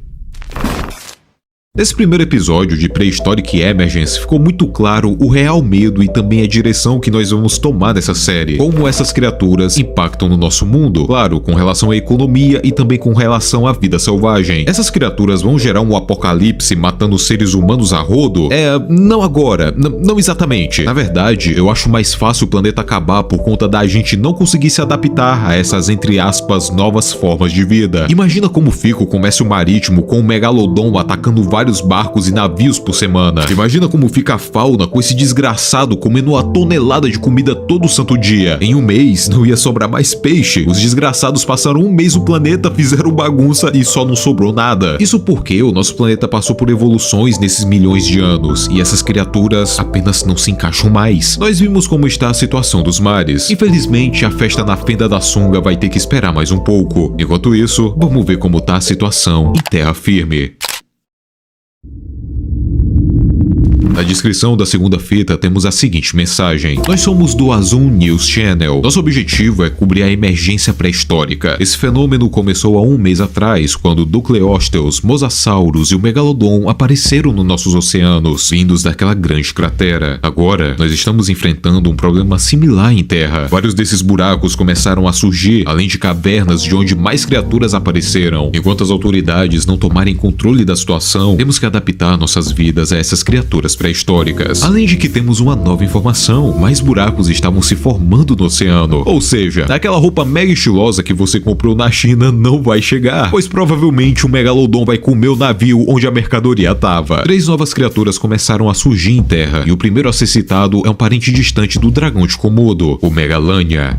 Speaker 3: Nesse primeiro episódio de Prehistoric Emergence ficou muito claro o real medo e também a direção que nós vamos tomar dessa série, como essas criaturas impactam no nosso mundo, claro, com relação à economia e também com relação à vida selvagem. Essas criaturas vão gerar um apocalipse matando seres humanos a rodo? Não agora, não exatamente. Na verdade, eu acho mais fácil o planeta acabar por conta da gente não conseguir se adaptar a essas, entre aspas, novas formas de vida. Imagina como fica o comércio marítimo com o Megalodon atacando vários barcos e navios por semana. Imagina como fica a fauna com esse desgraçado comendo 1 tonelada de comida todo santo dia. Em um mês, não ia sobrar mais peixe. Os desgraçados passaram 1 mês no planeta, fizeram bagunça e só não sobrou nada. Isso porque o nosso planeta passou por evoluções nesses milhões de anos e essas criaturas apenas não se encaixam mais. Nós vimos como está a situação dos mares. Infelizmente, a festa na fenda da sunga vai ter que esperar mais um pouco. Enquanto isso, vamos ver como está a situação em terra firme. Na descrição da segunda fita temos a seguinte mensagem: nós somos do Azul News Channel. Nosso objetivo é cobrir a emergência pré-histórica. Esse fenômeno começou há 1 mês atrás, quando Nucleósteos, Mosasaurus e o Megalodon apareceram nos nossos oceanos, vindos daquela grande cratera. Agora, nós estamos enfrentando um problema similar em terra. Vários desses buracos começaram a surgir, além de cavernas de onde mais criaturas apareceram. Enquanto as autoridades não tomarem controle da situação, temos que adaptar nossas vidas a essas criaturas pré-históricas. Além de que temos uma nova informação: mais buracos estavam se formando no oceano. Ou seja, aquela roupa mega estilosa que você comprou na China não vai chegar, pois provavelmente o Megalodon vai comer o navio onde a mercadoria estava. 3 novas criaturas começaram a surgir em terra, e o primeiro a ser citado é um parente distante do dragão de Komodo, o Megalania.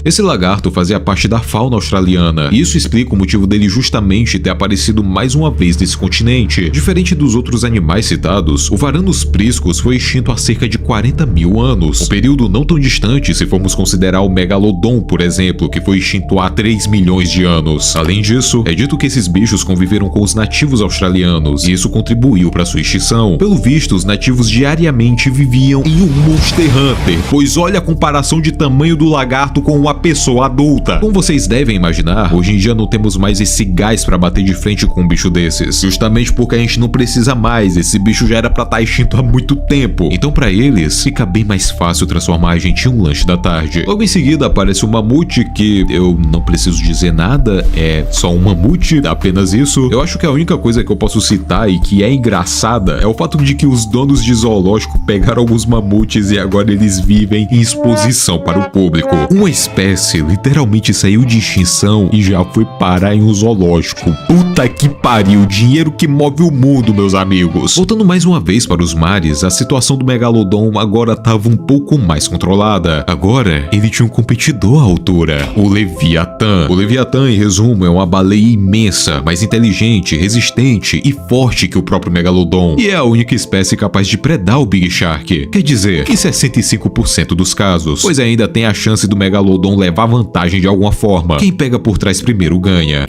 Speaker 3: Esse lagarto fazia parte da fauna australiana, e isso explica o motivo dele justamente ter aparecido mais uma vez nesse continente. Diferente dos outros animais citados, o Varanus priscus foi extinto há cerca de 40 mil anos, um período não tão distante se formos considerar o Megalodon, por exemplo, que foi extinto há 3 milhões de anos. Além disso, é dito que esses bichos conviveram com os nativos australianos, e isso contribuiu para sua extinção. Pelo visto, os nativos diariamente viviam em um Monster Hunter, pois olha a comparação de tamanho do lagarto com uma pessoa adulta. Como vocês devem imaginar, hoje em dia não temos mais esse gás para bater de frente com um bicho desses, justamente porque a gente não precisa mais, esse bicho já era para estar extinto há muito tempo. Então para eles, fica bem mais fácil transformar a gente em um lanche da tarde. Logo em seguida aparece o mamute, que eu não preciso dizer nada, é só um mamute, apenas isso. Eu acho que a única coisa que eu posso citar e que é engraçada é o fato de que os donos de zoológico pegaram alguns mamutes e agora eles vivem em exposição para o público. Uma espécie literalmente saiu de extinção e já foi parar em um zoológico. Puta que pariu, dinheiro que move o mundo, meus amigos. Voltando mais uma vez para os mares, a situação do Megalodon agora estava um pouco mais controlada. Agora, ele tinha um competidor à altura, o Leviatã. O Leviatã, em resumo, é uma baleia imensa, mais inteligente, resistente e forte que o próprio Megalodon, e é a única espécie capaz de predar o Big Shark. Quer dizer, em 65% dos casos, pois ainda tem a chance do Megalodon levar vantagem de alguma forma. Quem pega por trás primeiro ganha.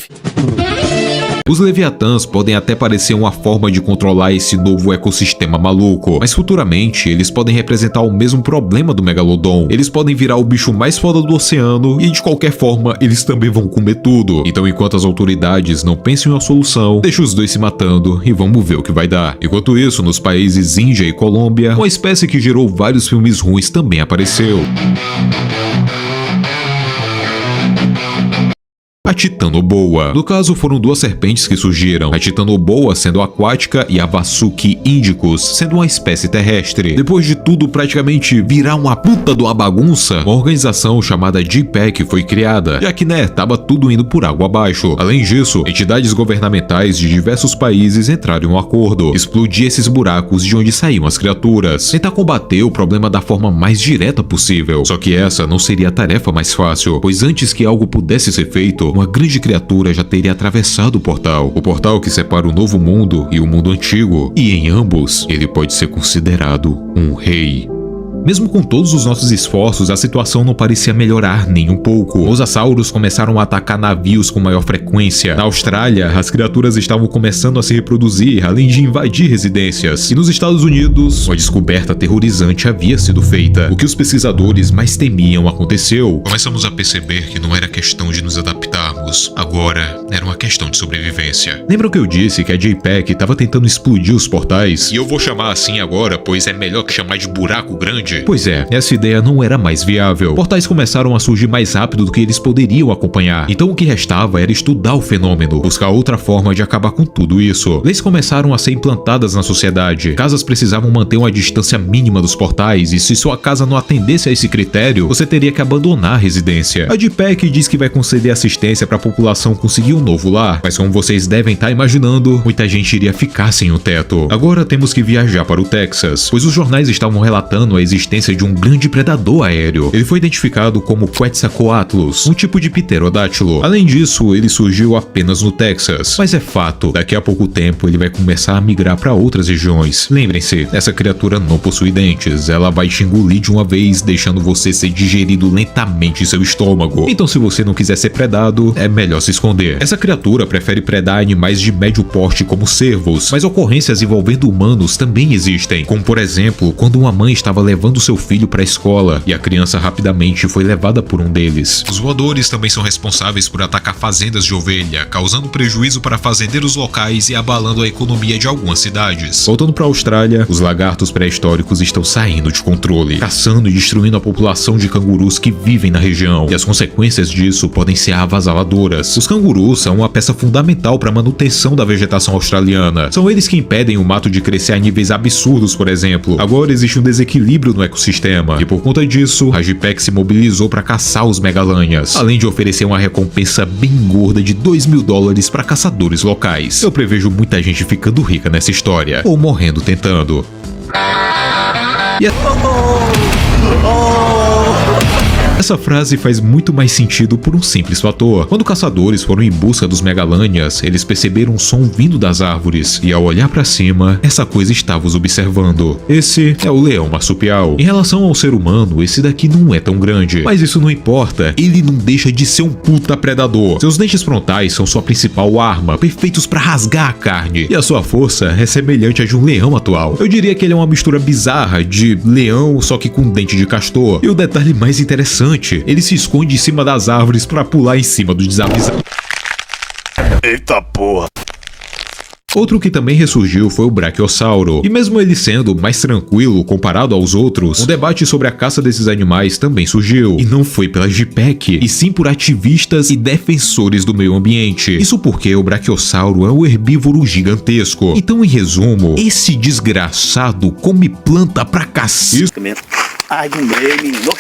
Speaker 3: Os Leviatãs podem até parecer uma forma de controlar esse novo ecossistema maluco, mas futuramente eles podem representar o mesmo problema do Megalodon. Eles podem virar o bicho mais foda do oceano e de qualquer forma eles também vão comer tudo. Então enquanto as autoridades não pensam em uma solução, deixa os dois se matando e vamos ver o que vai dar. Enquanto isso, nos países Índia e Colômbia, uma espécie que gerou vários filmes ruins também apareceu. A Titanoboa. No caso, foram duas serpentes que surgiram, a Titanoboa sendo aquática e a Vasuki indicus sendo uma espécie terrestre. Depois de tudo praticamente virar uma puta de uma bagunça, uma organização chamada JPEG foi criada, já que tava tudo indo por água abaixo. Além disso, entidades governamentais de diversos países entraram em um acordo, explodir esses buracos de onde saíam as criaturas, tentar combater o problema da forma mais direta possível. Só que essa não seria a tarefa mais fácil, pois antes que algo pudesse ser feito, uma grande criatura já teria atravessado o portal que separa o novo mundo e o mundo antigo, e em ambos ele pode ser considerado um rei. Mesmo com todos os nossos esforços, a situação não parecia melhorar nem um pouco. Mosasauros começaram a atacar navios com maior frequência. Na Austrália, as criaturas estavam começando a se reproduzir, além de invadir residências. E nos Estados Unidos, uma descoberta aterrorizante havia sido feita. O que os pesquisadores mais temiam aconteceu. Começamos a perceber que não era questão de nos adaptarmos. Agora, era uma questão de sobrevivência. Lembram que eu disse que a JPEG estava tentando explodir os portais? E eu vou chamar assim agora, pois é melhor que chamar de buraco grande. Pois é, essa ideia não era mais viável. Portais começaram a surgir mais rápido do que eles poderiam acompanhar. Então o que restava era estudar o fenômeno, buscar outra forma de acabar com tudo isso. Leis começaram a ser implantadas na sociedade. Casas precisavam manter uma distância mínima dos portais, e se sua casa não atendesse a esse critério, você teria que abandonar a residência. A JPEG diz que vai conceder assistência para a população conseguir um novo lar, mas como vocês devem estar imaginando, muita gente iria ficar sem um teto. Agora temos que viajar para o Texas, pois os jornais estavam relatando a existência de um grande predador aéreo. Ele foi identificado como Quetzalcoatlus, um tipo de pterodátilo. Além disso, ele surgiu apenas no Texas. Mas é fato, daqui a pouco tempo ele vai começar a migrar para outras regiões. Lembrem-se, essa criatura não possui dentes. Ela vai te engolir de uma vez, deixando você ser digerido lentamente em seu estômago. Então se você não quiser ser predado, é melhor se esconder. Essa criatura prefere predar animais de médio porte como cervos, mas ocorrências envolvendo humanos também existem, como por exemplo, quando uma mãe estava levando seu filho para a escola e a criança rapidamente foi levada por um deles. Os voadores também são responsáveis por atacar fazendas de ovelha, causando prejuízo para fazendeiros locais e abalando a economia de algumas cidades. Voltando para a Austrália, os lagartos pré-históricos estão saindo de controle, caçando e destruindo a população de cangurus que vivem na região, e as consequências disso podem ser avassaladoras. Os cangurus são uma peça fundamental para a manutenção da vegetação australiana. São eles que impedem o mato de crescer a níveis absurdos, por exemplo. Agora existe um desequilíbrio no ecossistema, e por conta disso, a JPEG se mobilizou para caçar os megalanhas, além de oferecer uma recompensa bem gorda de $2.000 para caçadores locais. Eu prevejo muita gente ficando rica nessa história, ou morrendo tentando. E Essa frase faz muito mais sentido por um simples fator. Quando caçadores foram em busca dos Megalanias, eles perceberam um som vindo das árvores, e ao olhar para cima, essa coisa estava os observando. Esse é o leão marsupial. Em relação ao ser humano, esse daqui não é tão grande, mas isso não importa, ele não deixa de ser um puta predador. Seus dentes frontais são sua principal arma, perfeitos para rasgar a carne, e a sua força é semelhante à de um leão atual. Eu diria que ele é uma mistura bizarra de leão, só que com dente de castor. E o detalhe mais interessante, ele se esconde em cima das árvores para pular em cima do desavisado.
Speaker 5: Eita porra.
Speaker 3: Outro que também ressurgiu foi o Brachiosauro, e mesmo ele sendo mais tranquilo comparado aos outros, um debate sobre a caça desses animais também surgiu, e não foi pela GPEC, e sim por ativistas e defensores do meio ambiente. Isso porque o Brachiosauro é um herbívoro gigantesco. Então, em resumo, esse desgraçado come planta pra cacete.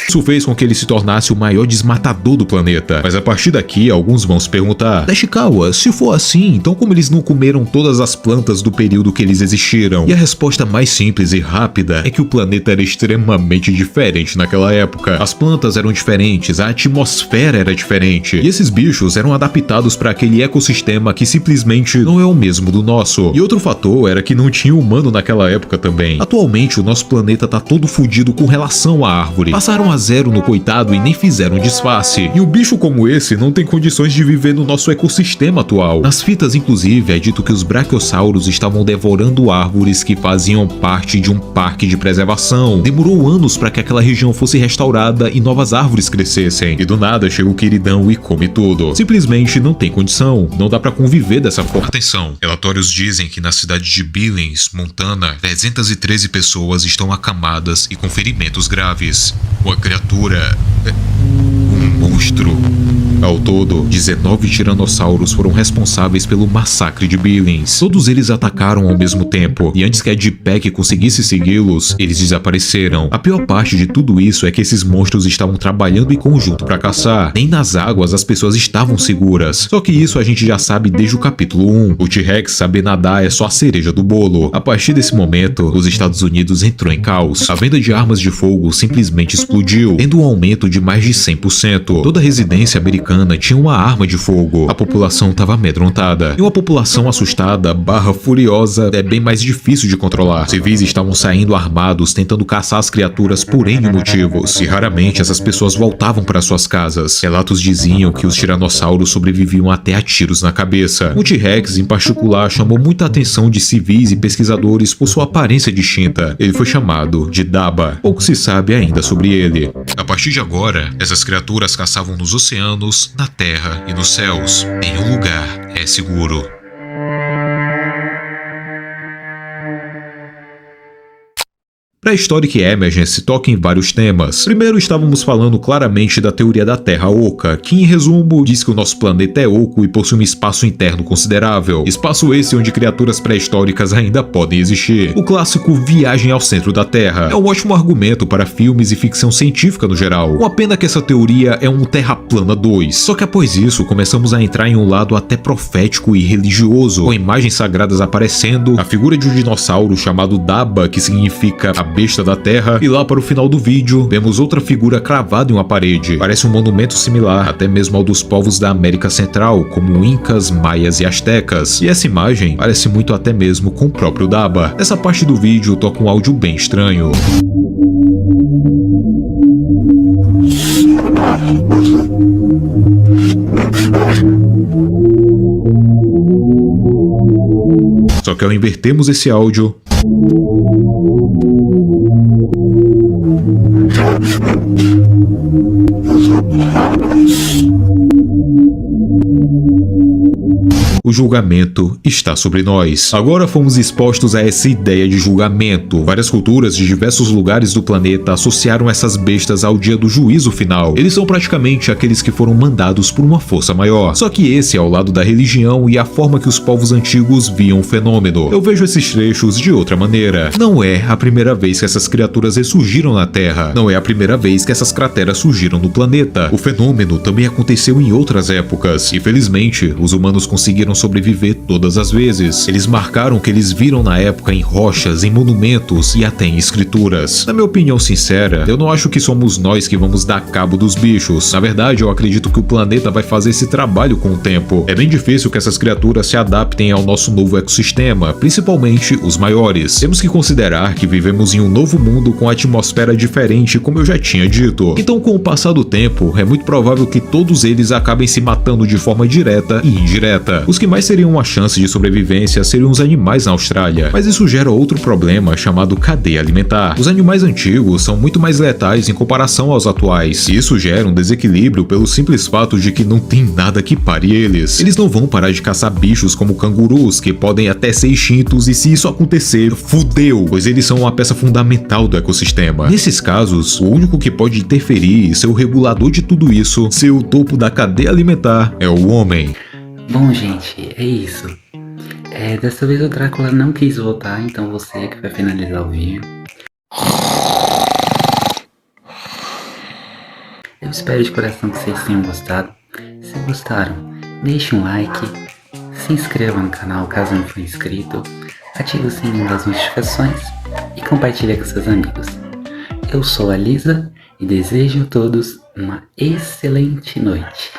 Speaker 3: Isso fez com que ele se tornasse o maior desmatador do planeta. Mas a partir daqui, alguns vão se perguntar: Dashikawa, se for assim, então como eles não comeram todas as plantas do período que eles existiram? E a resposta mais simples e rápida é que o planeta era extremamente diferente naquela época. As plantas eram diferentes, a atmosfera era diferente, e esses bichos eram adaptados para aquele ecossistema que simplesmente não é o mesmo do nosso. E outro fator era que não tinha humano naquela época também. Atualmente, o nosso planeta tá todo fudido com relação à árvore. Passaram a zero no coitado e nem fizeram disfarce. E um bicho como esse não tem condições de viver no nosso ecossistema atual. Nas fitas, inclusive, é dito que os brachiosauros estavam devorando árvores que faziam parte de um parque de preservação. Demorou anos para que aquela região fosse restaurada e novas árvores crescessem. E do nada chega o queridão e come tudo. Simplesmente não tem condição. Não dá para conviver dessa forma. Atenção, relatórios dizem que na cidade de Billings, Montana, 313 pessoas estão acamadas e com ferimentos graves. Uma criatura... um monstro. Ao todo, 19 tiranossauros foram responsáveis pelo massacre de Billings. Todos eles atacaram ao mesmo tempo, e antes que a GPEC conseguisse segui-los, eles desapareceram. A pior parte de tudo isso é que esses monstros estavam trabalhando em conjunto para caçar. Nem nas águas as pessoas estavam seguras. Só que isso a gente já sabe desde o capítulo 1. O T-Rex saber nadar é só a cereja do bolo. A partir desse momento, os Estados Unidos entrou em caos. A venda de armas de fogo simplesmente explodiu, tendo um aumento de mais de 100%. Toda a residência americana tinha uma arma de fogo. A população estava amedrontada. E uma população assustada / furiosa é bem mais difícil de controlar. Civis estavam saindo armados, tentando caçar as criaturas por N motivos. E raramente essas pessoas voltavam para suas casas. Relatos diziam que os tiranossauros sobreviviam até a tiros na cabeça. O T-Rex, em particular, chamou muita atenção de civis e pesquisadores por sua aparência distinta. Ele foi chamado de Daba. Pouco se sabe ainda sobre ele. A partir de agora, essas criaturas caçavam nos oceanos, na terra e nos céus. Nenhum lugar é seguro. Pré-Histórica e Emergence toca em vários temas. Primeiro, estávamos falando claramente da teoria da Terra Oca, que em resumo diz que o nosso planeta é oco e possui um espaço interno considerável. Espaço esse onde criaturas pré-históricas ainda podem existir. O clássico Viagem ao Centro da Terra é um ótimo argumento para filmes e ficção científica no geral. Uma pena que essa teoria é um Terra Plana 2. Só que após isso, começamos a entrar em um lado até profético e religioso, com imagens sagradas aparecendo, a figura de um dinossauro chamado Daba, que significa a besta da terra, e lá para o final do vídeo vemos outra figura cravada em uma parede. Parece um monumento similar até mesmo ao dos povos da América Central, como Incas, Maias e Astecas. E essa imagem parece muito até mesmo com o próprio Daba. Nessa parte do vídeo toca um áudio bem estranho. Só que ao invertermos esse áudio, o julgamento está sobre nós. Agora fomos expostos a essa ideia de julgamento. Várias culturas de diversos lugares do planeta associaram essas bestas ao dia do juízo final. Eles são praticamente aqueles que foram mandados por uma força maior. Só que esse é ao lado da religião e a forma que os povos antigos viam o fenômeno. Eu vejo esses trechos de outra maneira. Não é a primeira vez que essas criaturas ressurgiram na Terra. Não é a primeira vez que essas crateras surgiram no planeta. O fenômeno também aconteceu em outras épocas. E felizmente, os humanos conseguiram sobreviver todas as vezes. Eles marcaram o que eles viram na época em rochas, em monumentos e até em escrituras. Na minha opinião sincera, eu não acho que somos nós que vamos dar cabo dos bichos. Na verdade, eu acredito que o planeta vai fazer esse trabalho com o tempo. É bem difícil que essas criaturas se adaptem ao nosso novo ecossistema, principalmente os maiores. Temos que considerar que vivemos em um novo mundo com atmosfera diferente, como eu já tinha dito. Então, com o passar do tempo, é muito provável que todos eles acabem se matando de forma direta e indireta. Os que mais teriam uma chance de sobrevivência seriam os animais na Austrália, mas isso gera outro problema chamado cadeia alimentar. Os animais antigos são muito mais letais em comparação aos atuais, e isso gera um desequilíbrio pelo simples fato de que não tem nada que pare eles. Eles não vão parar de caçar bichos como cangurus, que podem até ser extintos, e se isso acontecer, fudeu, pois eles são uma peça fundamental do ecossistema. Nesses casos, o único que pode interferir e ser o regulador de tudo isso, ser o topo da cadeia alimentar, é o homem.
Speaker 1: Bom, gente, é isso. Dessa vez o Drácula não quis voltar, então você é que vai finalizar o vídeo. Eu espero de coração que vocês tenham gostado. Se gostaram, deixe um like, se inscreva no canal caso não for inscrito, ative o sininho das notificações e compartilhe com seus amigos. Eu sou a Lisa e desejo a todos uma excelente noite.